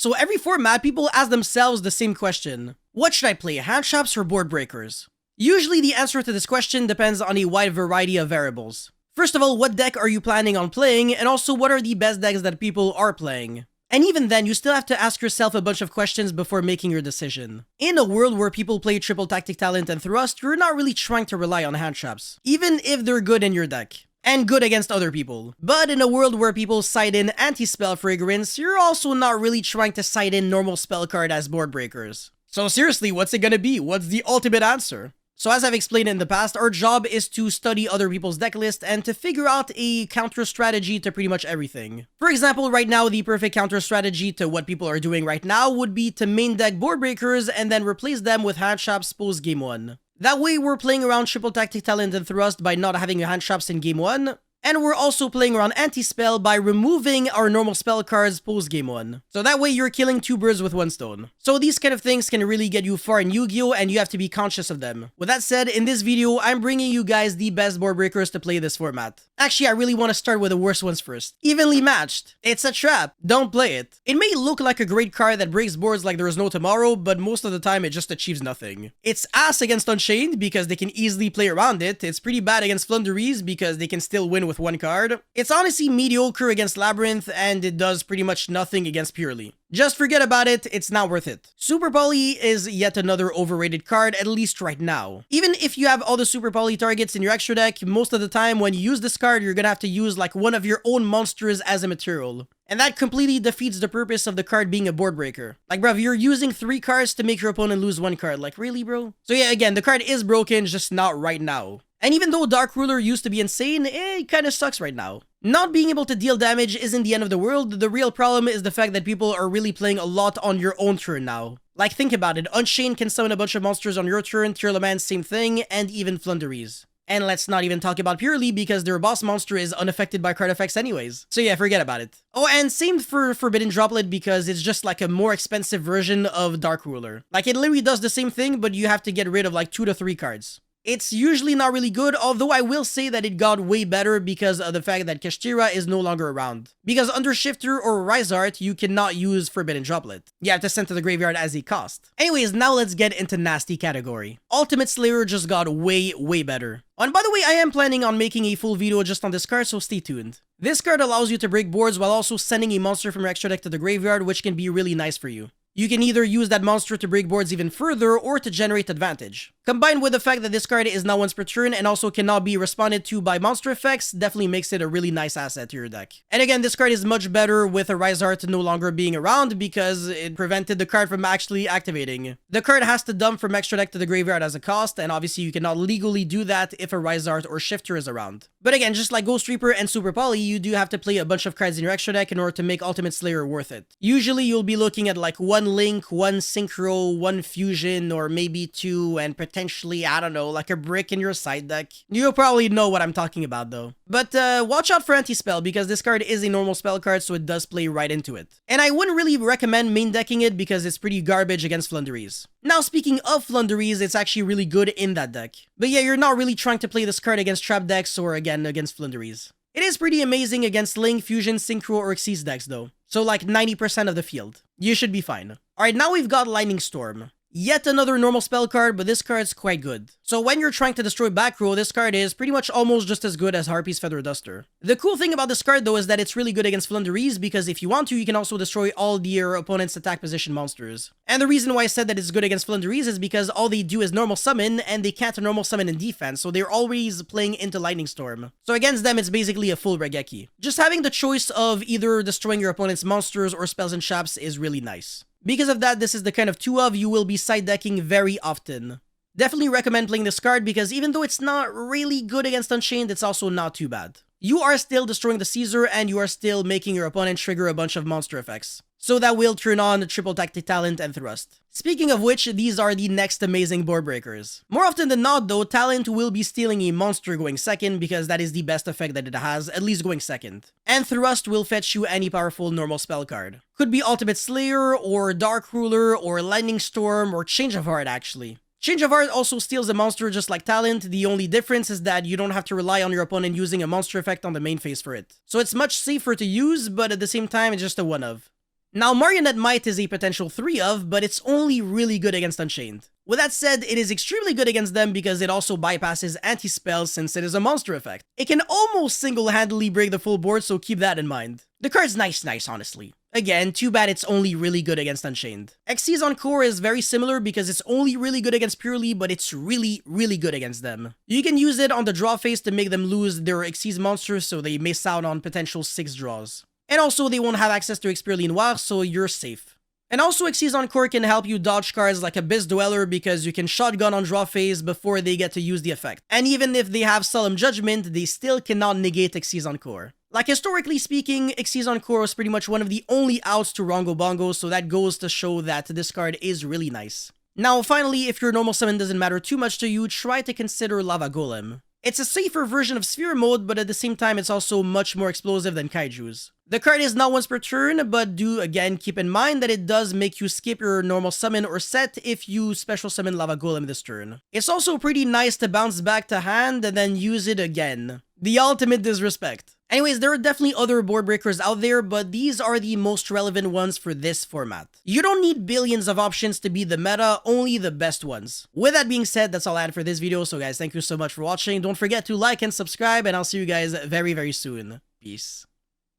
So every format, people ask themselves the same question. What should I play, hand traps or board breakers? Usually the answer to this question depends on a wide variety of variables. First of all, what deck are you planning on playing, and also what are the best decks that people are playing? And even then, you still have to ask yourself a bunch of questions before making your decision. In a world where people play triple tactic talent and thrust, you're not really trying to rely on hand traps, even if they're good in your deck, and good against other people. But in a world where people side in anti-spell fragrance, you're also not really trying to side in normal spell card as board breakers. So seriously, what's it gonna be? What's the ultimate answer? So as I've explained in the past, our job is to study other people's deck list and to figure out a counter strategy to pretty much everything. For example, right now, the perfect counter strategy to what people are doing right now would be to main deck board breakers and then replace them with hand traps post game 1. That way, we're playing around triple tactic talent and thrust by not having hand traps in game 1. And we're also playing around anti-spell by removing our normal spell cards post game 1. So that way you're killing two birds with one stone. So these kind of things can really get you far in Yu-Gi-Oh! And you have to be conscious of them. With that said, in this video, I'm bringing you guys the best board breakers to play this format. Actually, I really want to start with the worst ones first. Evenly matched. It's a trap. Don't play it. It may look like a great card that breaks boards like there is no tomorrow, but most of the time it just achieves nothing. It's ass against Unchained because they can easily play around it. It's pretty bad against Flunderies because they can still win with one card. It's honestly mediocre against Labyrinth, and it does pretty much nothing against Purely. Just forget about it, it's not worth it. Super Poly is yet another overrated card, at least right now. Even if you have all the Super Poly targets in your extra deck, most of the time when you use this card, you're gonna have to use like one of your own monsters as a material. And that completely defeats the purpose of the card being a board breaker. Like, bruv, you're using 3 cards to make your opponent lose 1 card. Like, really, bro? So yeah, again, the card is broken, just not right now. And even though Dark Ruler used to be insane, it kinda sucks right now. Not being able to deal damage isn't the end of the world. The real problem is the fact that people are really playing a lot on your own turn now. Like, think about it. Unchained can summon a bunch of monsters on your turn, Tearlaman, same thing, and even Flunderies. And let's not even talk about Purely because their boss monster is unaffected by card effects anyways. So yeah, forget about it. Oh, and same for Forbidden Droplet because it's just like a more expensive version of Dark Ruler. Like, it literally does the same thing, but you have to get rid of like 2 to 3 cards. It's usually not really good, although I will say that it got way better because of the fact that Kashtira is no longer around. Because under Shifter or Rise Art, you cannot use Forbidden Droplet. You have to send to the graveyard as a cost. Anyways, now let's get into nasty category. Ultimate Slayer just got way better. Oh, and by the way, I am planning on making a full video just on this card, so stay tuned. This card allows you to break boards while also sending a monster from your extra deck to the graveyard, which can be really nice for you. You can either use that monster to break boards even further or to generate advantage. Combined with the fact that this card is now once per turn and also cannot be responded to by monster effects, definitely makes it a really nice asset to your deck. And again, this card is much better with a Rise Art no longer being around because it prevented the card from actually activating. The card has to dump from extra deck to the graveyard as a cost, and obviously you cannot legally do that if a Rise Art or Shifter is around. But again, just like Ghost Reaper and Super Poly, you do have to play a bunch of cards in your extra deck in order to make Ultimate Slayer worth it. Usually you'll be looking at like 1 Link, 1 Synchro, 1 Fusion, or maybe 2, and potentially, I don't know, like a brick in your side deck. You'll probably know what I'm talking about though. But watch out for Anti-Spell because this card is a normal spell card, so it does play right into it. And I wouldn't really recommend main decking it because it's pretty garbage against Flunderies. Now, speaking of Flunderies, it's actually really good in that deck. But yeah, you're not really trying to play this card against trap decks or again against Flunderies. It is pretty amazing against Link, Fusion, Synchro, or Xyz decks though. So like 90% of the field. You should be fine. Alright, now we've got Lightning Storm. Yet another normal spell card, but this card's quite good. So when you're trying to destroy back row, this card is pretty much almost just as good as Harpy's Feather Duster. The cool thing about this card though is that it's really good against Flunderies because if you want to, you can also destroy all your opponent's attack position monsters. And the reason why I said that it's good against Flunderies is because all they do is normal summon and they can't normal summon in defense, so they're always playing into Lightning Storm. So against them, it's basically a full Regeki. Just having the choice of either destroying your opponent's monsters or spells and traps is really nice. Because of that, this is the kind of 2-of you will be side decking very often. Definitely recommend playing this card because even though it's not really good against Unchained, it's also not too bad. You are still destroying the Caesar and you are still making your opponent trigger a bunch of monster effects. So that will turn on the triple tactic talent and thrust. Speaking of which, these are the next amazing board breakers. More often than not though, talent will be stealing a monster going second because that is the best effect that it has, at least going second. And thrust will fetch you any powerful normal spell card. Could be Ultimate Slayer, or Dark Ruler, or Lightning Storm, or Change of Heart actually. Change of Heart also steals a monster just like talent. The only difference is that you don't have to rely on your opponent using a monster effect on the main phase for it. So it's much safer to use, but at the same time it's just a 1-of. Now, Marionette Might is a potential 3 of, but it's only really good against Unchained. With that said, it is extremely good against them because it also bypasses anti-spells since it is a monster effect. It can almost single-handedly break the full board, so keep that in mind. The card's nice, honestly. Again, too bad it's only really good against Unchained. Xyz Encore is very similar because it's only really good against Purely, but it's really good against them. You can use it on the draw phase to make them lose their Xyz monsters so they miss out on potential 6 draws. And also, they won't have access to Expurely Noir, so you're safe. And also, Xyz Encore can help you dodge cards like Abyss Dweller because you can shotgun on draw phase before they get to use the effect. And even if they have Solemn Judgment, they still cannot negate Xyz Encore. Like, historically speaking, Xyz Encore was pretty much one of the only outs to Rongo Bongo, so that goes to show that this card is really nice. Now, finally, if your normal summon doesn't matter too much to you, try to consider Lava Golem. It's a safer version of Sphere mode, but at the same time, it's also much more explosive than Kaiju's. The card is not once per turn, but do again keep in mind that it does make you skip your normal summon or set if you special summon Lava Golem this turn. It's also pretty nice to bounce back to hand and then use it again. The ultimate disrespect. Anyways, there are definitely other board breakers out there, but these are the most relevant ones for this format. You don't need billions of options to be the meta, only the best ones. With that being said, that's all I had for this video, so guys, thank you so much for watching. Don't forget to like and subscribe, and I'll see you guys very soon. Peace.